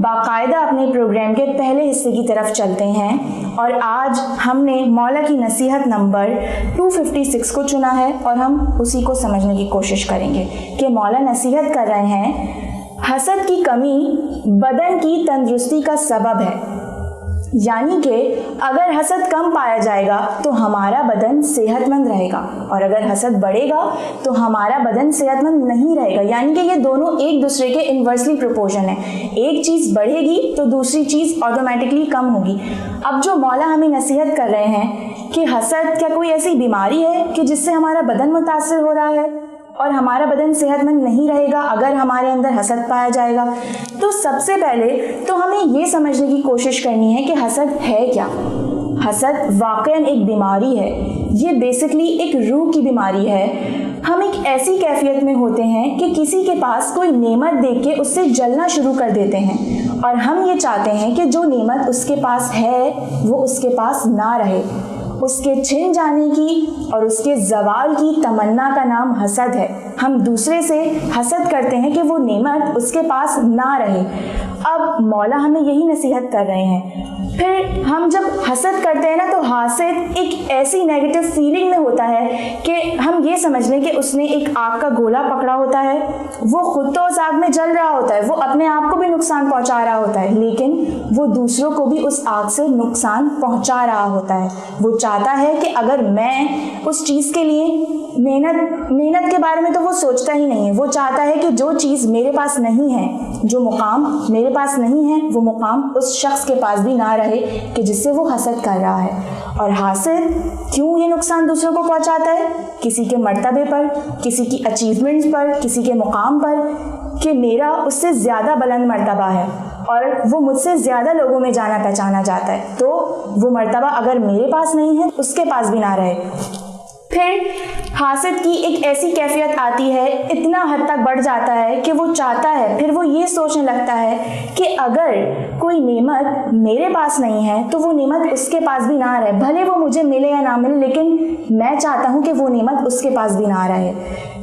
باقاعدہ اپنے پروگرام کے پہلے حصے کی طرف چلتے ہیں اور آج ہم نے مولا کی نصیحت نمبر 256 کو چنا ہے اور ہم اسی کو سمجھنے کی کوشش کریں گے کہ مولا نصیحت کر رہے ہیں حسد کی کمی بدن کی تندرستی کا سبب ہے، یعنی کہ اگر حسد کم پایا جائے گا تو ہمارا بدن صحت مند رہے گا اور اگر حسد بڑھے گا تو ہمارا بدن صحت مند نہیں رہے گا، یعنی کہ یہ دونوں ایک دوسرے کے انورسلی پروپورشن ہیں، ایک چیز بڑھے گی تو دوسری چیز آٹومیٹکلی کم ہوگی۔ اب جو مولا ہمیں نصیحت کر رہے ہیں کہ حسد کیا کوئی ایسی بیماری ہے کہ جس سے ہمارا بدن متاثر ہو رہا ہے اور ہمارا بدن صحت مند نہیں رہے گا اگر ہمارے اندر حسد پایا جائے گا؟ تو سب سے پہلے تو ہمیں یہ سمجھنے کی کوشش کرنی ہے کہ حسد ہے کیا۔ حسد واقعاً ایک بیماری ہے، یہ بیسکلی ایک روح کی بیماری ہے۔ ہم ایک ایسی کیفیت میں ہوتے ہیں کہ کسی کے پاس کوئی نعمت دیکھ کے اس سے جلنا شروع کر دیتے ہیں اور ہم یہ چاہتے ہیں کہ جو نعمت اس کے پاس ہے وہ اس کے پاس نہ رہے۔ اس کے چھن جانے کی اور اس کے زوال کی تمنا کا نام حسد ہے۔ ہم دوسرے سے حسد کرتے ہیں کہ وہ نعمت اس کے پاس نہ رہے۔ اب مولا ہمیں یہی نصیحت کر رہے ہیں۔ پھر ہم جب حسد کرتے ہیں نا تو حاسد ایک ایسی نیگیٹو فیلنگ میں ہوتا ہے کہ ہم یہ سمجھ لیں کہ اس نے ایک آگ کا گولا پکڑا ہوتا ہے، وہ خود تو اس آگ میں جل رہا ہوتا ہے، وہ اپنے آپ کو بھی نقصان پہنچا رہا ہوتا ہے، لیکن وہ دوسروں کو بھی اس آگ سے نقصان پہنچا رہا ہوتا ہے۔ وہ چاہتا ہے کہ اگر میں اس چیز کے لیے محنت کے بارے میں تو وہ سوچتا ہی نہیں ہے، وہ چاہتا ہے کہ جو چیز میرے پاس نہیں ہے، جو مقام میرے پاس نہیں ہے، وہ مقام اس شخص کے پاس بھی نہ رہے کہ جس سے وہ حسد کر رہا ہے۔ اور حاسد کیوں یہ نقصان دوسروں کو پہنچاتا ہے؟ کسی کے مرتبے پر، کسی کی اچیومنٹس پر، کسی کے مقام پر، کہ میرا اس سے زیادہ بلند مرتبہ ہے اور وہ مجھ سے زیادہ لوگوں میں جانا پہچانا جاتا ہے، تو وہ مرتبہ اگر میرے پاس نہیں ہے اس کے پاس بھی نہ رہے۔ پھر حاسد کی ایک ایسی کیفیت آتی ہے، اتنا حد تک بڑھ جاتا ہے کہ وہ چاہتا ہے، پھر وہ یہ سوچنے لگتا ہے کہ اگر کوئی نعمت میرے پاس نہیں ہے تو وہ نعمت اس کے پاس بھی نہ رہے، بھلے وہ مجھے ملے یا نہ ملے، لیکن میں چاہتا ہوں کہ وہ نعمت اس کے پاس بھی نہ رہے۔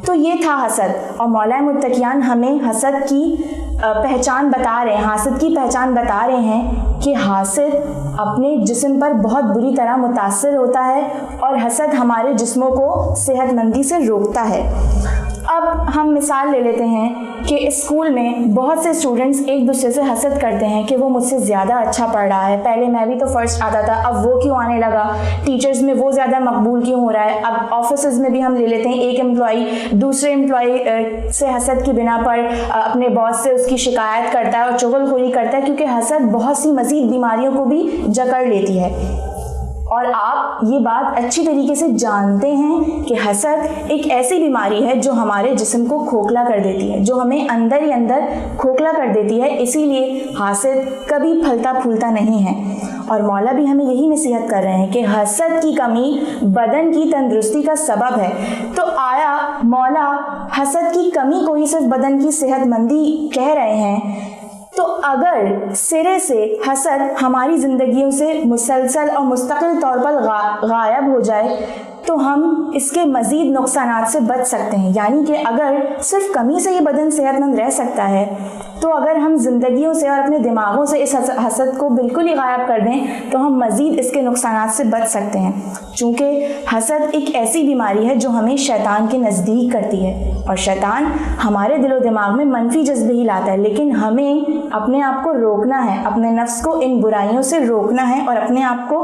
تو یہ تھا حسد، اور مولا متقیان ہمیں حسد کی پہچان بتا رہے ہیں، حاسد کی پہچان بتا رہے ہیں کہ حاسد اپنے جسم پر بہت بری طرح متاثر ہوتا ہے اور حسد ہمارے جسموں کو صحت مندی سے روکتا ہے۔ اب ہم مثال لے لیتے ہیں کہ اسکول میں بہت سے اسٹوڈنٹس ایک دوسرے سے حسد کرتے ہیں کہ وہ مجھ سے زیادہ اچھا پڑھ رہا ہے، پہلے میں بھی تو فرسٹ آتا تھا، اب وہ کیوں آنے لگا، ٹیچرز میں وہ زیادہ مقبول کیوں ہو رہا ہے۔ اب آفسز میں بھی ہم لے لیتے ہیں، ایک امپلائی دوسرے امپلائی سے حسد کی بنا پر اپنے باس سے اس کی شکایت کرتا ہے اور چغل خوری کرتا ہے، کیونکہ حسد بہت سی مزید بیماریوں کو بھی جکڑ لیتی ہے۔ اور آپ یہ بات اچھی طریقے سے جانتے ہیں کہ حسد ایک ایسی بیماری ہے جو ہمارے جسم کو کھوکھلا کر دیتی ہے، جو ہمیں اندر ہی اندر کھوکھلا کر دیتی ہے، اسی لیے حاسد کبھی پھلتا پھولتا نہیں ہے۔ اور مولا بھی ہمیں یہی نصیحت کر رہے ہیں کہ حسد کی کمی بدن کی تندرستی کا سبب ہے۔ تو آیا مولا حسد کی کمی کو ہی صرف بدن کی صحت مندی کہہ رہے ہیں؟ تو اگر سرے سے حسد ہماری زندگیوں سے مسلسل اور مستقل طور پر غائب ہو جائے تو ہم اس کے مزید نقصانات سے بچ سکتے ہیں، یعنی کہ اگر صرف کمی سے ہی بدن صحت مند رہ سکتا ہے تو اگر ہم زندگیوں سے اور اپنے دماغوں سے اس حسد کو بالکل ہی غائب کر دیں تو ہم مزید اس کے نقصانات سے بچ سکتے ہیں، چونکہ حسد ایک ایسی بیماری ہے جو ہمیں شیطان کے نزدیک کرتی ہے، اور شیطان ہمارے دل و دماغ میں منفی جذبے ہی لاتا ہے، لیکن ہمیں اپنے آپ کو روکنا ہے، اپنے نفس کو ان برائیوں سے روکنا ہے اور اپنے آپ کو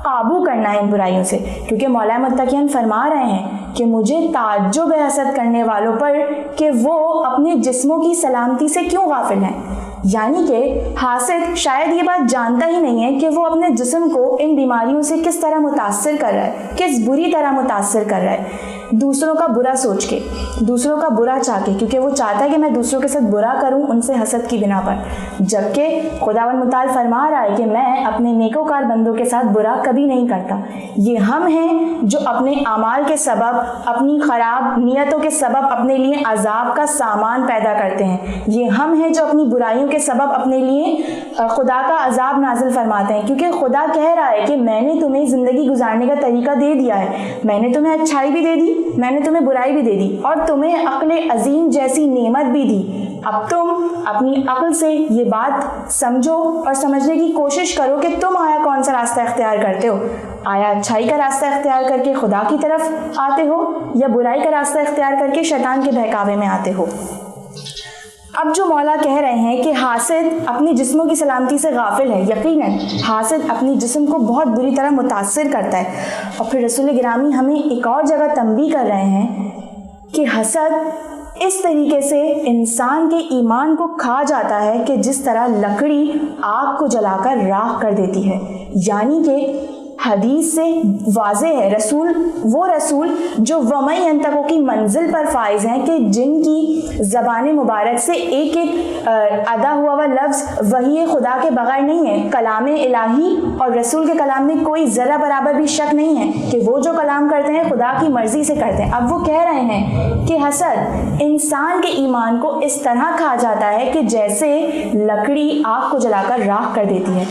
قابو کرنا ہے ان برائیوں سے، کیونکہ مولا متقیان فرما رہے ہیں کہ مجھے تعجب ہے حسد کرنے والوں پر کہ وہ اپنے جسموں کی سلامتی سے کیوں غافل ہیں۔ یعنی کہ حاسد شاید یہ بات جانتا ہی نہیں ہے کہ وہ اپنے جسم کو ان بیماریوں سے کس طرح متاثر کر رہا ہے، کس بری طرح متاثر کر رہا ہے، دوسروں کا برا سوچ کے، دوسروں کا برا چاہ کے، کیونکہ وہ چاہتا ہے کہ میں دوسروں کے ساتھ برا کروں ان سے حسد کی بنا پر، جبکہ خداوند متعال فرما رہا ہے کہ میں اپنے نیکوکار بندوں کے ساتھ برا کبھی نہیں کرتا۔ یہ ہم ہیں جو اپنے اعمال کے سبب، اپنی خراب نیتوں کے سبب اپنے لیے عذاب کا سامان پیدا کرتے ہیں، یہ ہم ہیں جو اپنی برائیوں کے سبب اپنے لیے خدا کا عذاب نازل فرماتے ہیں، کیونکہ خدا کہہ رہا ہے کہ میں نے تمہیں زندگی گزارنے کا طریقہ دے دیا ہے، میں نے تمہیں اچھائی بھی دے دی میں نے تمہیں برائی بھی دے دی اور تمہیں عقل عظیم جیسی نعمت بھی دی. اب تم اپنی عقل سے یہ بات سمجھو اور سمجھنے کی کوشش کرو کہ تم آیا کون سا راستہ اختیار کرتے ہو. آیا اچھائی کا راستہ اختیار کر کے خدا کی طرف آتے ہو یا برائی کا راستہ اختیار کر کے شیطان کے بہکاوے میں آتے ہو؟ اب جو مولا کہہ رہے ہیں کہ حاسد اپنی جسموں کی سلامتی سے غافل ہے، یقیناً حاسد اپنی جسم کو بہت بری طرح متاثر کرتا ہے. اور پھر رسول گرامی ہمیں ایک اور جگہ تنبیہ کر رہے ہیں کہ حسد اس طریقے سے انسان کے ایمان کو کھا جاتا ہے کہ جس طرح لکڑی آگ کو جلا کر راکھ کر دیتی ہے. یعنی کہ حدیث سے واضح ہے وہ رسول جو وَمَن يَنْتَقُ کی منزل پر فائز ہیں کہ جن کی زبان مبارک سے ایک ایک ادا ہوا ہوا لفظ وحی خدا کے بغیر نہیں ہے. کلام الہی اور رسول کے کلام میں کوئی ذرہ برابر بھی شک نہیں ہے کہ وہ جو کلام کرتے ہیں خدا کی مرضی سے کرتے ہیں. اب وہ کہہ رہے ہیں کہ حسد انسان کے ایمان کو اس طرح کھا جاتا ہے کہ جیسے لکڑی آگ کو جلا کر راکھ کر دیتی ہے.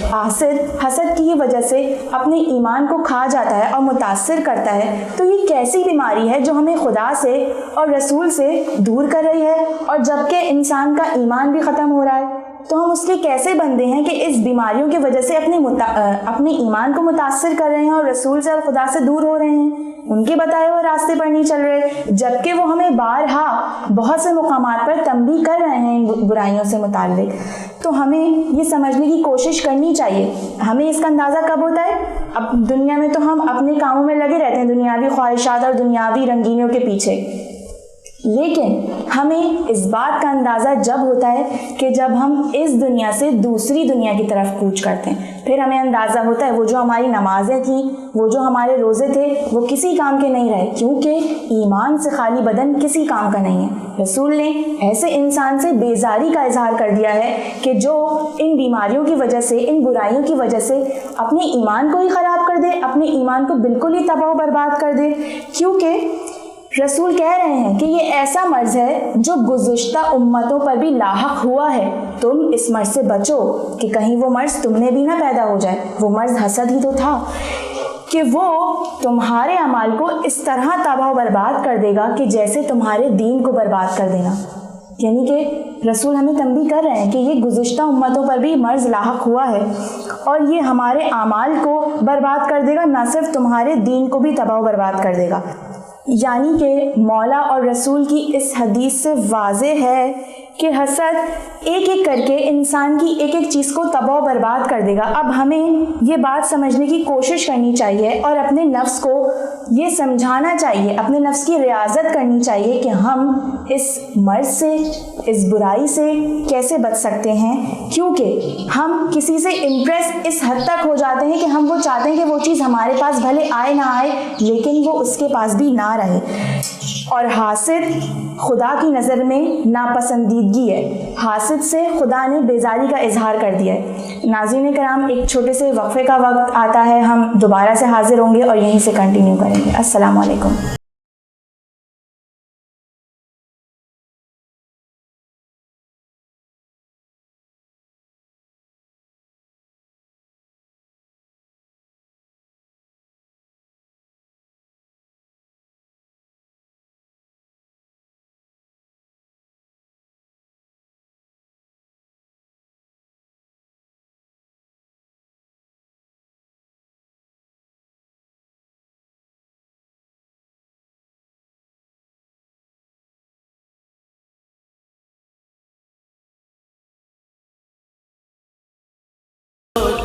حسد کی وجہ سے اپنے ایمان کو کھا جاتا ہے اور متاثر کرتا ہے. تو یہ کیسی بیماری ہے جو ہمیں خدا سے اور رسول سے دور کر رہی ہے اور جبکہ انسان کا ایمان بھی ختم ہو رہا ہے؟ تو ہم اس کے کیسے بندے ہیں کہ اس بیماریوں کی وجہ سے اپنے ایمان کو متاثر کر رہے ہیں اور رسول سے اور خدا سے دور ہو رہے ہیں، ان کے بتائے ہوئے راستے پر نہیں چل رہے، جبکہ وہ ہمیں بارہا بہت سے مقامات پر تنبیہ کر رہے ہیں برائیوں سے متعلق. تو ہمیں یہ سمجھنے کی کوشش کرنی چاہیے. ہمیں اس کا اندازہ کب ہوتا ہے؟ اب دنیا میں تو ہم اپنے کاموں میں لگے رہتے ہیں، دنیاوی خواہشات اور دنیاوی رنگینیوں کے پیچھے، لیکن ہمیں اس بات کا اندازہ جب ہوتا ہے کہ جب ہم اس دنیا سے دوسری دنیا کی طرف کوچ کرتے ہیں. پھر ہمیں اندازہ ہوتا ہے وہ جو ہماری نمازیں تھیں، وہ جو ہمارے روزے تھے، وہ کسی کام کے نہیں رہے، کیونکہ ایمان سے خالی بدن کسی کام کا نہیں ہے. رسول نے ایسے انسان سے بیزاری کا اظہار کر دیا ہے کہ جو ان بیماریوں کی وجہ سے، ان برائیوں کی وجہ سے اپنے ایمان کو ہی خراب کر دے، اپنے ایمان کو بالکل ہی تباہ و برباد کر دے. کیونکہ رسول کہہ رہے ہیں کہ یہ ایسا مرض ہے جو گزشتہ امتوں پر بھی لاحق ہوا ہے. تم اس مرض سے بچو کہ کہیں وہ مرض تم نے بھی نہ پیدا ہو جائے. وہ مرض حسد ہی تو تھا کہ وہ تمہارے اعمال کو اس طرح تباہ و برباد کر دے گا کہ جیسے تمہارے دین کو برباد کر دینا. یعنی کہ رسول ہمیں تنبیہ کر رہے ہیں کہ یہ گزشتہ امتوں پر بھی مرض لاحق ہوا ہے اور یہ ہمارے اعمال کو برباد کر دے گا، نہ صرف تمہارے دین کو بھی تباہ و برباد کر دے گا. یعنی کہ مولا اور رسول کی اس حدیث سے واضح ہے کہ حسد ایک ایک کر کے انسان کی ایک ایک چیز کو تباہ و برباد کر دے گا. اب ہمیں یہ بات سمجھنے کی کوشش کرنی چاہیے اور اپنے نفس کو یہ سمجھانا چاہیے، اپنے نفس کی ریاضت کرنی چاہیے کہ ہم اس مرض سے، اس برائی سے کیسے بچ سکتے ہیں. کیونکہ ہم کسی سے امپریس اس حد تک ہو جاتے ہیں کہ ہم وہ چاہتے ہیں کہ وہ چیز ہمارے پاس بھلے آئے نہ آئے لیکن وہ اس کے پاس بھی نہ رہے. اور حاسد خدا کی نظر میں ناپسندیدگی ہے. حاسد سے خدا نے بیزاری کا اظہار کر دیا ہے. ناظرین کرام، ایک چھوٹے سے وقفے کا وقت آتا ہے، ہم دوبارہ سے حاضر ہوں گے اور یہیں سے کنٹینیو کریں گے. السلام علیکم.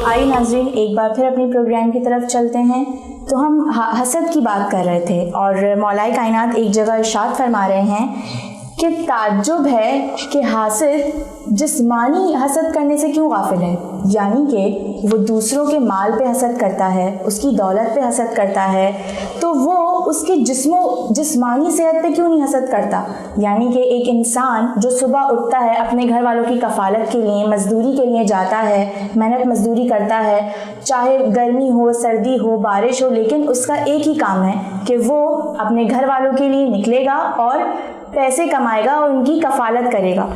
آئیے ناظرین، ایک بار پھر اپنی پروگرام کی طرف چلتے ہیں. تو ہم حسد کی بات کر رہے تھے اور مولائے کائنات ایک جگہ ارشاد فرما رہے ہیں کہ تعجب ہے کہ حاسد جسمانی حسد کرنے سے کیوں غافل ہے. یعنی کہ وہ دوسروں کے مال پہ حسد کرتا ہے، اس کی دولت پہ حسد کرتا ہے، تو وہ اس کی جسمانی صحت پہ کیوں نہیں حسد کرتا. یعنی کہ ایک انسان جو صبح اٹھتا ہے، اپنے گھر والوں کی کفالت کے لیے مزدوری کے لیے جاتا ہے، محنت مزدوری کرتا ہے، چاہے گرمی ہو، سردی ہو، بارش ہو، لیکن اس کا ایک ہی کام ہے کہ وہ اپنے گھر والوں کے لیے نکلے گا اور پیسے کمائے گا اور ان کی کفالت کرے گا.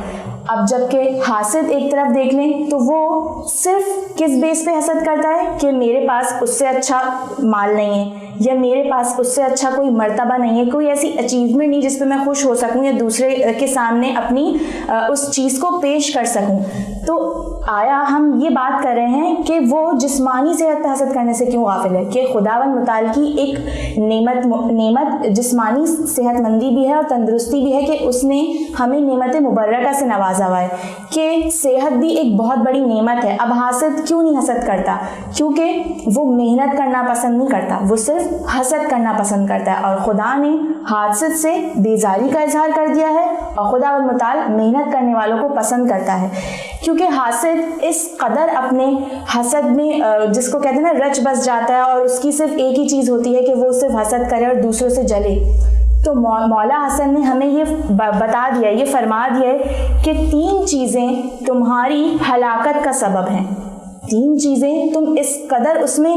اب جب کہ حاسد ایک طرف دیکھ لیں تو وہ صرف کس بیس پہ حسد کرتا ہے کہ میرے پاس اس سے اچھا مال نہیں ہے، یا میرے پاس اس سے اچھا کوئی مرتبہ نہیں ہے, کوئی ایسی اچیومنٹ نہیں جس پہ میں خوش ہو سکوں یا دوسرے کے سامنے اپنی اس چیز کو پیش کر سکوں, تو آیا ہم یہ بات کر رہے ہیں کہ وہ جسمانی صحت پہ حسد کرنے سے کیوں غافل ہے؟ کہ خداوند متعال کی ایک نعمت جسمانی صحت مندی بھی ہے اور تندرستی بھی ہے, کہ اس نے ہمیں نعمت مبارکہ سے نوازا ہوا ہے, کہ صحت بھی ایک بہت بڑی نعمت ہے. اب حاسد کیوں نہیں حسد کرتا؟ کیونکہ وہ محنت کرنا پسند نہیں کرتا, وہ صرف حسد کرنا پسند کرتا ہے, اور خدا نے حاسد سے بیزاری کا اظہار کر دیا ہے, اور خداوند متعال محنت کرنے والوں کو پسند کرتا ہے. کیونکہ حاسد اس قدر اپنے حسد میں جس کو کہتے ہیں نا رچ بس جاتا ہے, اور اس کی صرف ایک ہی چیز ہوتی ہے کہ وہ صرف حسد کرے اور دوسروں سے جلے. تو مولا حسن نے ہمیں یہ بتا دیا, یہ فرما دیا ہے کہ 3 چیزیں تمہاری ہلاکت کا سبب ہیں. 3 چیزیں تم اس قدر اس میں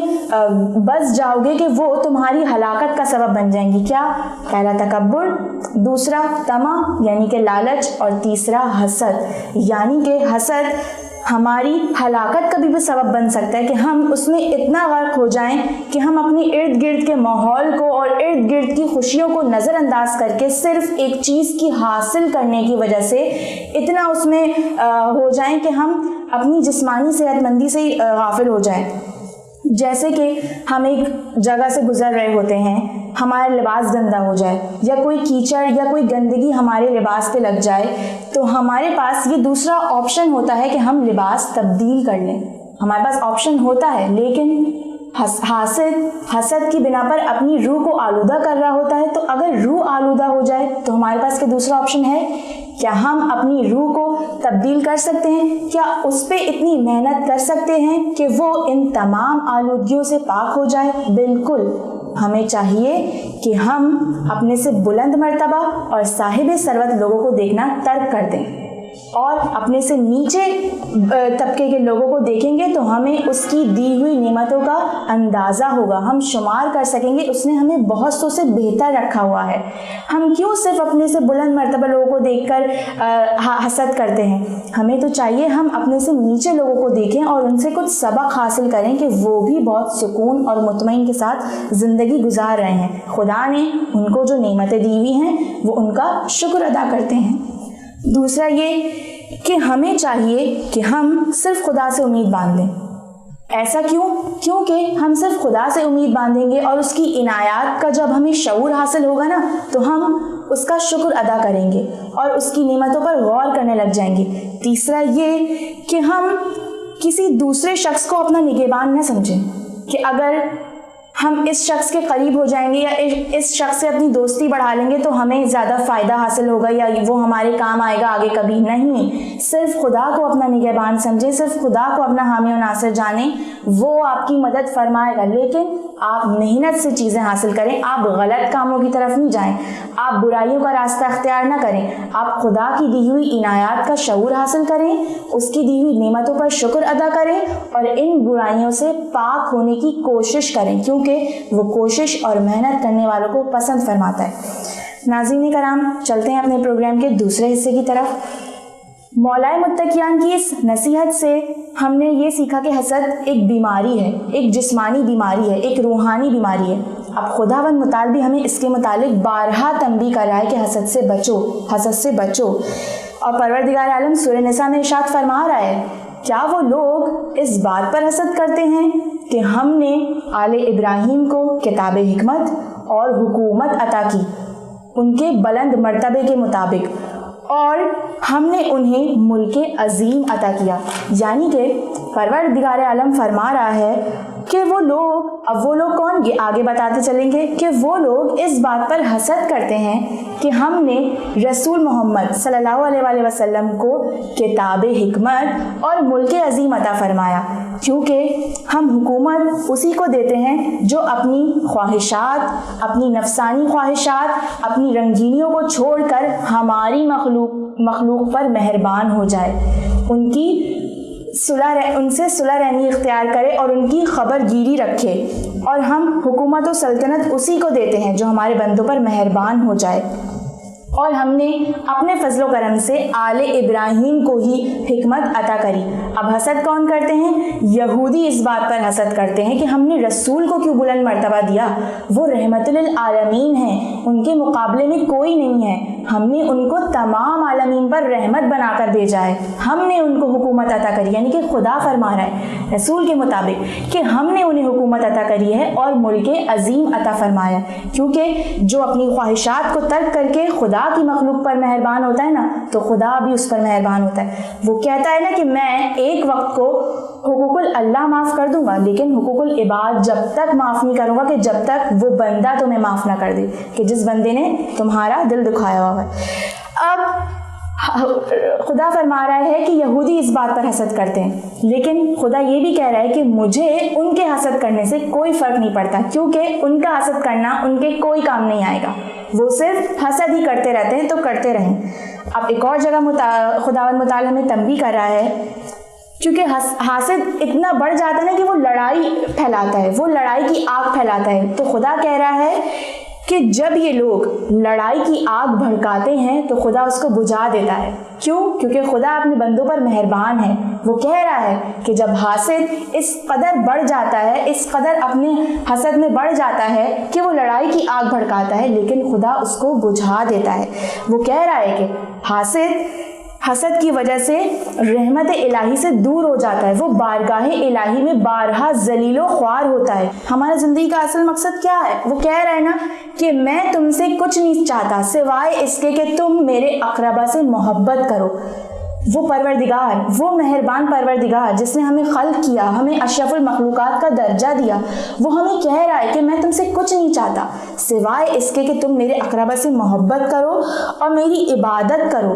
بس جاؤ گے کہ وہ تمہاری ہلاکت کا سبب بن جائیں گی. کیا؟ پہلا تکبر, دوسرا طمع یعنی کہ لالچ, اور تیسرا حسد یعنی کہ حسد ہماری ہلاکت کا بھی سبب بن سکتا ہے, کہ ہم اس میں اتنا غرق ہو جائیں کہ ہم اپنے ارد گرد کے ماحول کو اور ارد گرد کی خوشیوں کو نظر انداز کر کے صرف ایک چیز کی حاصل کرنے کی وجہ سے اتنا اس میں ہو جائیں کہ ہم اپنی جسمانی صحت مندی سے ہی غافل ہو جائیں. جیسے کہ ہم ایک جگہ سے گزر رہے ہوتے ہیں, ہمارا لباس گندا ہو جائے یا کوئی کیچڑ یا کوئی گندگی ہمارے لباس پہ لگ جائے, تو ہمارے پاس یہ دوسرا آپشن ہوتا ہے کہ ہم لباس تبدیل کر لیں. ہمارے پاس آپشن ہوتا ہے, لیکن حسد کی بنا پر اپنی روح کو آلودہ کر رہا ہوتا ہے. تو اگر روح آلودہ ہو جائے تو ہمارے پاس کیا دوسرا آپشن ہے؟ کیا ہم اپنی روح کو تبدیل کر سکتے ہیں؟ کیا اس پہ اتنی محنت کر سکتے ہیں کہ وہ ان تمام آلودگیوں سے پاک ہو جائے؟ بالکل. ہمیں چاہیے کہ ہم اپنے سے بلند مرتبہ اور صاحب ثروت لوگوں کو دیکھنا ترک کر دیں, اور اپنے سے نیچے طبقے کے لوگوں کو دیکھیں گے تو ہمیں اس کی دی ہوئی نعمتوں کا اندازہ ہوگا, ہم شمار کر سکیں گے اس نے ہمیں بہت سو سے بہتر رکھا ہوا ہے. ہم کیوں صرف اپنے سے بلند مرتبہ لوگوں کو دیکھ کر حسد کرتے ہیں؟ ہمیں تو چاہیے ہم اپنے سے نیچے لوگوں کو دیکھیں اور ان سے کچھ سبق حاصل کریں کہ وہ بھی بہت سکون اور مطمئن کے ساتھ زندگی گزار رہے ہیں. خدا نے ان کو جو نعمتیں دی ہوئی ہیں وہ ان کا شکر ادا کرتے ہیں. دوسرا یہ کہ ہمیں چاہیے کہ ہم صرف خدا سے امید باندھ لیں. ایسا کیوں؟ کیونکہ ہم صرف خدا سے امید باندھیں گے اور اس کی عنایات کا جب ہمیں شعور حاصل ہوگا نا, تو ہم اس کا شکر ادا کریں گے اور اس کی نعمتوں پر غور کرنے لگ جائیں گے. تیسرا یہ کہ ہم کسی دوسرے شخص کو اپنا نگہبان نہ سمجھیں, کہ اگر ہم اس شخص کے قریب ہو جائیں گے یا اس شخص سے اپنی دوستی بڑھا لیں گے تو ہمیں زیادہ فائدہ حاصل ہوگا یا وہ ہمارے کام آئے گا آگے کبھی. نہیں, صرف خدا کو اپنا نگہبان سمجھیں, صرف خدا کو اپنا حامی و ناصر جانیں, وہ آپ کی مدد فرمائے گا. لیکن آپ محنت سے چیزیں حاصل کریں, آپ غلط کاموں کی طرف نہیں جائیں, آپ برائیوں کا راستہ اختیار نہ کریں, آپ خدا کی دی ہوئی عنایات کا شعور حاصل کریں, اس کی دی ہوئی نعمتوں پر شکر ادا کریں اور ان برائیوں سے پاک ہونے کی کوشش کریں, کیونکہ وہ کوشش اور محنت کرنے والوں کو پسند فرماتا ہے. ناظرین کرام, چلتے ہیں اپنے پروگرام کے دوسرے حصے کی طرف. مولائے متقیان کی اس نصیحت سے ہم نے یہ سیکھا کہ حسد ایک بیماری ہے, ایک جسمانی بیماری ہے, ایک روحانی بیماری ہے. اب خداوند متعال بھی ہمیں اس کے متعلق بارہا تنبیہ کر رہا ہے کہ حسد سے بچو, حسد سے بچو. اور پروردگار عالم سورہ نساء میں ارشاد فرما رہا ہے, کیا وہ لوگ اس بات پر حسد کرتے ہیں کہ ہم نے آل ابراہیم کو کتاب حکمت اور حکومت عطا کی ان کے بلند مرتبے کے مطابق, اور ہم نے انہیں ملک عظیم عطا کیا. یعنی کہ پروردگار عالم فرما رہا ہے کہ وہ لوگ, اب وہ لوگ کون, یہ آگے بتاتے چلیں گے, کہ وہ لوگ اس بات پر حسد کرتے ہیں کہ ہم نے رسول محمد صلی اللہ علیہ وآلہ وسلم کو کتاب حکمت اور ملک عظیم عطا فرمایا, کیونکہ ہم حکومت اسی کو دیتے ہیں جو اپنی خواہشات, اپنی نفسانی خواہشات, اپنی رنگینیوں کو چھوڑ کر ہماری مخلوق پر مہربان ہو جائے, ان سے صلح رحمی اختیار کرے اور ان کی خبر گیری رکھے. اور ہم حکومت و سلطنت اسی کو دیتے ہیں جو ہمارے بندوں پر مہربان ہو جائے. اور ہم نے اپنے فضل و کرم سے آل ابراہیم کو ہی حکمت عطا کری۔ اب حسد کون کرتے ہیں؟ یہودی اس بات پر حسد کرتے ہیں کہ ہم نے رسول کو کیوں بلند مرتبہ دیا، وہ رحمت للعالمین ہیں، ان کے مقابلے میں کوئی نہیں ہے، ہم نے ان کو تمام عالمین پر رحمت بنا کر بھیجا ہے، ہم نے ان کو حکومت عطا کری، یعنی کہ خدا فرما رہا ہے رسول کے مطابق کہ ہم نے انہیں حکومت عطا کری ہے اور ملک عظیم عطا فرمایا، کیونکہ جو اپنی خواہشات کو ترک کر کے خدا کی مخلوق پر مہربان ہوتا ہے نا، تو خدا بھی اس پر مہربان ہوتا ہے۔ وہ کہتا ہے نا کہ میں ایک وقت کو حقوق اللہ معاف کر دوں گا، لیکن حقوق العباد جب تک معاف نہیں کروں گا کہ جب تک وہ بندہ تمہیں معاف نہ کر دے، کہ جس بندے نے تمہارا دل دکھایا ہوا ہے۔ اب خدا فرما رہا ہے کہ یہودی اس بات پر حسد کرتے ہیں، لیکن خدا یہ بھی کہہ رہا ہے کہ مجھے ان کے حسد کرنے سے کوئی فرق نہیں پڑتا، کیونکہ ان کا حسد کرنا ان کے کوئی کام نہیں آئے گا، وہ صرف حسد ہی کرتے رہتے ہیں، تو کرتے رہیں۔ اب ایک اور جگہ خداوند متعال ہمیں تنبیہ کر رہا ہے، کیونکہ حاسد اتنا بڑھ جاتا ہے نا کہ وہ لڑائی پھیلاتا ہے، وہ لڑائی کی آگ پھیلاتا ہے، تو خدا کہہ رہا ہے کہ جب یہ لوگ لڑائی کی آگ بھڑکاتے ہیں تو خدا اس کو بجھا دیتا ہے۔ کیوں؟ کیونکہ خدا اپنے بندوں پر مہربان ہے۔ وہ کہہ رہا ہے کہ جب حاسد اس قدر بڑھ جاتا ہے، اس قدر اپنے حسد میں بڑھ جاتا ہے کہ وہ لڑائی کی آگ بھڑکاتا ہے، لیکن خدا اس کو بجھا دیتا ہے۔ وہ کہہ رہا ہے کہ حسد کی وجہ سے رحمت الہی سے دور ہو جاتا ہے، وہ بارگاہ الہی میں بارہا ذلیل و خوار ہوتا ہے۔ ہمارے زندگی کا اصل مقصد کیا ہے؟ وہ کہہ رہا ہے نا کہ میں تم سے کچھ نہیں چاہتا سوائے اس کے کہ تم میرے اقربا سے محبت کرو۔ وہ پروردگار، وہ مہربان پروردگار جس نے ہمیں خلق کیا، ہمیں اشرف المخلوقات کا درجہ دیا، وہ ہمیں کہہ رہا ہے کہ میں تم سے کچھ نہیں چاہتا سوائے اس کے کہ تم میرے اقربا سے محبت کرو اور میری عبادت کرو۔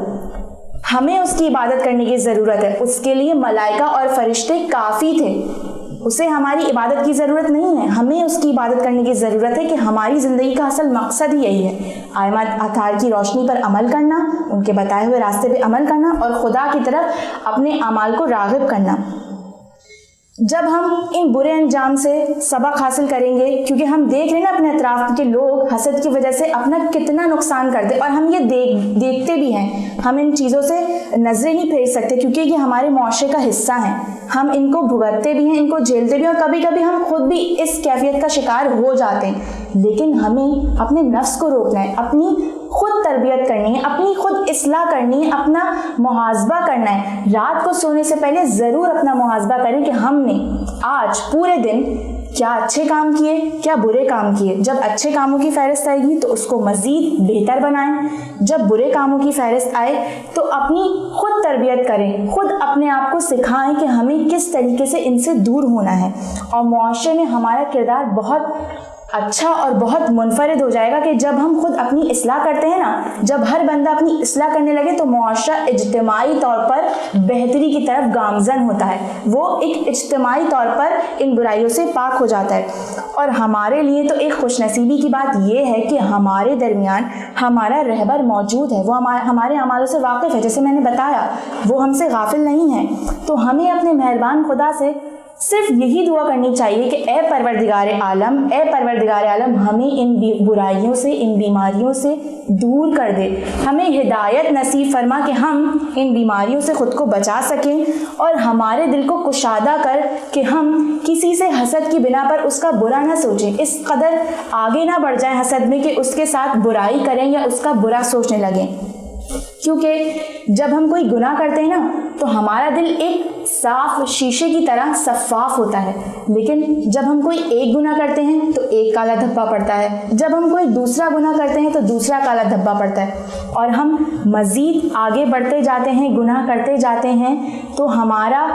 ہمیں اس کی عبادت کرنے کی ضرورت ہے، اس کے لیے ملائکہ اور فرشتے کافی تھے، اسے ہماری عبادت کی ضرورت نہیں ہے، ہمیں اس کی عبادت کرنے کی ضرورت ہے کہ ہماری زندگی کا اصل مقصد ہی یہی ہے، آیات اطہار کی روشنی پر عمل کرنا، ان کے بتائے ہوئے راستے پہ عمل کرنا اور خدا کی طرف اپنے اعمال کو راغب کرنا۔ جب ہم ان برے انجام سے سبق حاصل کریں گے، کیونکہ ہم دیکھ رہے ہیں نا اپنے اطراف کے لوگ حسد کی وجہ سے اپنا کتنا نقصان کرتے، اور ہم یہ دیکھتے بھی ہیں، ہم ان چیزوں سے نظریں نہیں پھیر سکتے کیونکہ یہ ہمارے معاشرے کا حصہ ہیں، ہم ان کو بھگتتے بھی ہیں، ان کو جھیلتے بھی ہیں، اور کبھی کبھی ہم خود بھی اس کیفیت کا شکار ہو جاتے ہیں، لیکن ہمیں اپنے نفس کو روکنا ہے، اپنی خود تربیت کرنی ہے، اپنی خود اصلاح کرنی ہے، اپنا محاسبہ کرنا ہے۔ رات کو سونے سے پہلے ضرور اپنا محاسبہ کریں کہ ہم نے آج پورے دن کیا اچھے کام کیے، کیا برے کام کیے۔ جب اچھے کاموں کی فہرست آئے گی تو اس کو مزید بہتر بنائیں، جب برے کاموں کی فہرست آئے تو اپنی خود تربیت کریں، خود اپنے آپ کو سکھائیں کہ ہمیں کس طریقے سے ان سے دور ہونا ہے، اور معاشرے میں ہمارا کردار بہت اچھا اور بہت منفرد ہو جائے گا کہ جب ہم خود اپنی اصلاح کرتے ہیں نا، جب ہر بندہ اپنی اصلاح کرنے لگے تو معاشرہ اجتماعی طور پر بہتری کی طرف گامزن ہوتا ہے، وہ ایک اجتماعی طور پر ان برائیوں سے پاک ہو جاتا ہے۔ اور ہمارے لیے تو ایک خوش نصیبی کی بات یہ ہے کہ ہمارے درمیان ہمارا رہبر موجود ہے، وہ ہمارے اعمالوں سے واقف ہے، جیسے میں نے بتایا وہ ہم سے غافل نہیں ہے۔ تو ہمیں اپنے مہربان خدا سے صرف یہی دعا کرنی چاہیے کہ اے پروردگار عالم ہمیں ان برائیوں سے، ان بیماریوں سے دور کر دے، ہمیں ہدایت نصیب فرما کہ ہم ان بیماریوں سے خود کو بچا سکیں، اور ہمارے دل کو کشادہ کر کہ ہم کسی سے حسد کی بنا پر اس کا برا نہ سوچیں، اس قدر آگے نہ بڑھ جائیں حسد میں کہ اس کے ساتھ برائی کریں یا اس کا برا سوچنے لگیں۔ کیونکہ جب ہم کوئی گناہ کرتے ہیں نا تو ہمارا دل ایک صاف شیشے کی طرح شفاف ہوتا ہے، لیکن جب ہم کوئی ایک گناہ کرتے ہیں تو ایک کالا دھبا پڑتا ہے، جب ہم کوئی دوسرا گناہ کرتے ہیں تو دوسرا کالا دھبا پڑتا ہے، اور ہم مزید آگے بڑھتے جاتے ہیں، گناہ کرتے جاتے ہیں، تو ہمارا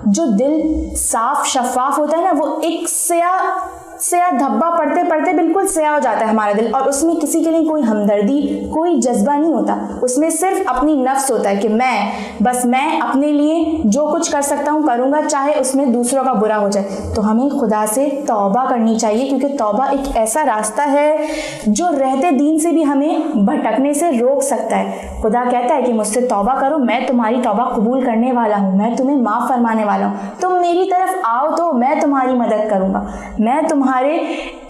جو دل صاف شفاف ہوتا ہے نا وہ ایک سیاہ دھبا پڑتے پڑتے بالکل سیاہ ہو جاتا ہے ہمارا دل، اور اس میں کسی کے لیے کوئی ہمدردی، کوئی جذبہ نہیں ہوتا، اس میں صرف اپنی نفس ہوتا ہے کہ میں اپنے لیے جو کچھ کر سکتا ہوں کروں گا، چاہے اس میں دوسروں کا برا ہو جائے۔ تو ہمیں خدا سے توبہ کرنی چاہیے، کیونکہ توبہ ایک ایسا راستہ ہے جو رہتے دین سے بھی ہمیں بھٹکنے سے روک سکتا ہے۔ خدا کہتا ہے کہ مجھ سے توبہ کرو، میں تمہاری توبہ قبول کرنے والا ہوں، میں تمہیں معاف فرمانے والا ہوں، تم میری طرف آؤ تو میں تمہاری مدد کروں گا، میں تمہارے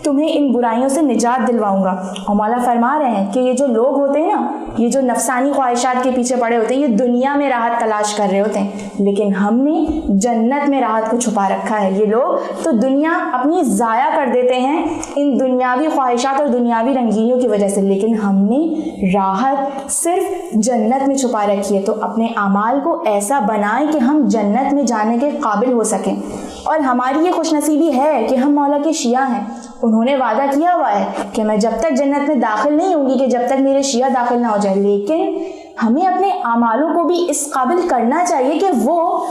تمہیں ان برائیوں سے نجات دلواؤں گا۔ اور مولا فرما رہے ہیں کہ یہ جو لوگ ہوتے ہیں نا، یہ جو نفسانی خواہشات کے پیچھے پڑے ہوتے ہیں، یہ دنیا میں راحت تلاش کر رہے ہوتے ہیں، لیکن ہم نے جنت میں راحت کو چھپا رکھا ہے۔ یہ لوگ تو دنیا اپنی ضائع کر دیتے ہیں ان دنیاوی خواہشات اور دنیاوی رنگینیوں کی وجہ سے، لیکن ہم نے راحت صرف جنت میں چھپا رکھی ہے۔ تو اپنے اعمال کو ایسا بنائیں کہ ہم جنت میں جانے کے قابل ہو سکیں۔ اور ہماری یہ خوش نصیبی ہے کہ ہم مولا کے شیعہ ہیں۔ انہوں نے وعدہ کیا ہوا ہے کہ میں جب تک جنت میں داخل نہیں ہوں گی کہ جب تک میرے شیعہ داخل نہ ہو جائے، لیکن ہمیں اپنے اعمالوں کو بھی اس قابل کرنا چاہیے کہ وہ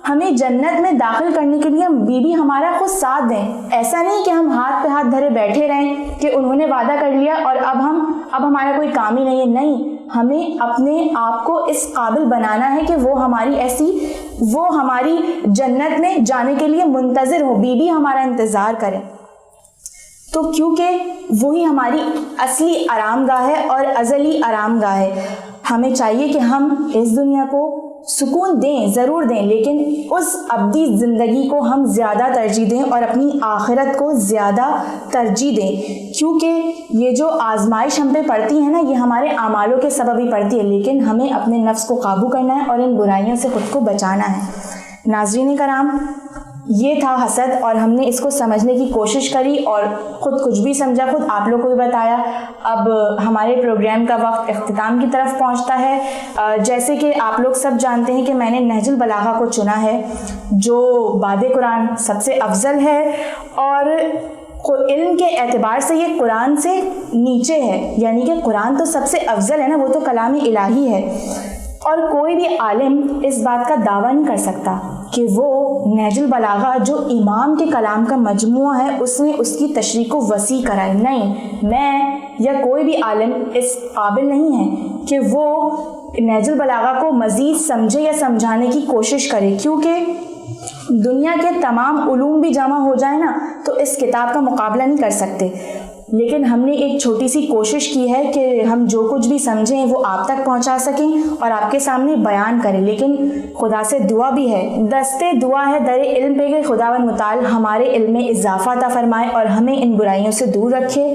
ہمیں جنت میں داخل کرنے کے لیے بیوی ہمارا خود ساتھ دیں۔ ایسا نہیں کہ ہم ہاتھ پہ ہاتھ دھرے بیٹھے رہیں کہ انہوں نے وعدہ کر لیا اور اب ہمارا کوئی کام ہی نہیں ہے۔ نہیں، ہمیں اپنے آپ کو اس قابل بنانا ہے کہ وہ ہماری جنت میں جانے کے لیے منتظر ہو، بیوی ہمارا انتظار کریں۔ تو کیونکہ وہی ہماری اصلی آرام گاہ ہے اور ازلی آرام گاہ ہے، ہمیں چاہیے کہ ہم اس دنیا کو سکون دیں، ضرور دیں، لیکن اس ابدی زندگی کو ہم زیادہ ترجیح دیں اور اپنی آخرت کو زیادہ ترجیح دیں، کیونکہ یہ جو آزمائش ہم پہ پڑتی ہے نا، یہ ہمارے اعمالوں کے سبب ہی پڑتی ہے، لیکن ہمیں اپنے نفس کو قابو کرنا ہے اور ان برائیوں سے خود کو بچانا ہے۔ ناظرین کرام، یہ تھا حسد، اور ہم نے اس کو سمجھنے کی کوشش کری اور خود کچھ بھی سمجھا، خود آپ لوگ کو بھی بتایا۔ اب ہمارے پروگرام کا وقت اختتام کی طرف پہنچتا ہے۔ جیسے کہ آپ لوگ سب جانتے ہیں کہ میں نے نہج البلاغہ کو چنا ہے، جو بعد قرآن سب سے افضل ہے، اور علم کے اعتبار سے یہ قرآن سے نیچے ہے، یعنی کہ قرآن تو سب سے افضل ہے نا، وہ تو کلام الہی ہے، اور کوئی بھی عالم اس بات کا دعویٰ نہیں کر سکتا کہ وہ نہج البلاغہ جو امام کے کلام کا مجموعہ ہے اس نے اس کی تشریح کو وسیع کرائے۔ نہیں، میں یا کوئی بھی عالم اس قابل نہیں ہے کہ وہ نہج البلاغہ کو مزید سمجھے یا سمجھانے کی کوشش کرے، کیونکہ دنیا کے تمام علوم بھی جمع ہو جائے نا تو اس کتاب کا مقابلہ نہیں کر سکتے۔ لیکن ہم نے ایک چھوٹی سی کوشش کی ہے کہ ہم جو کچھ بھی سمجھیں وہ آپ تک پہنچا سکیں اور آپ کے سامنے بیان کریں، لیکن خدا سے دعا بھی ہے، دستے دعا ہے در علم پہ کہ خداوند متعال ہمارے علم میں اضافہ عطا فرمائے اور ہمیں ان برائیوں سے دور رکھے۔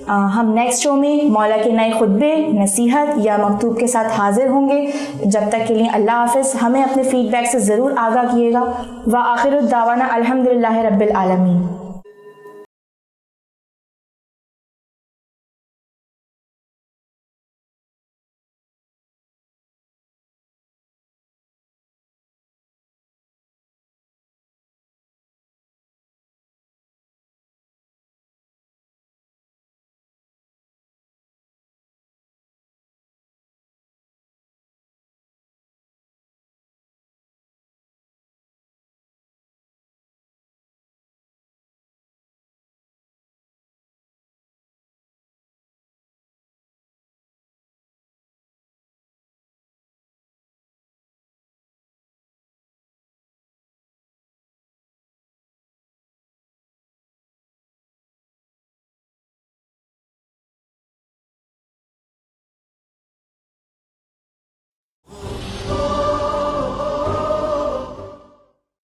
ہم نیکسٹ شو میں مولا کے نئے خطبے، نصیحت یا مکتوب کے ساتھ حاضر ہوں گے۔ جب تک کے لیے اللہ حافظ۔ ہمیں اپنے فیڈ بیک سے ضرور آگاہ کیے گا۔ وآخر الدعوانا الحمدللہ رب العالمین۔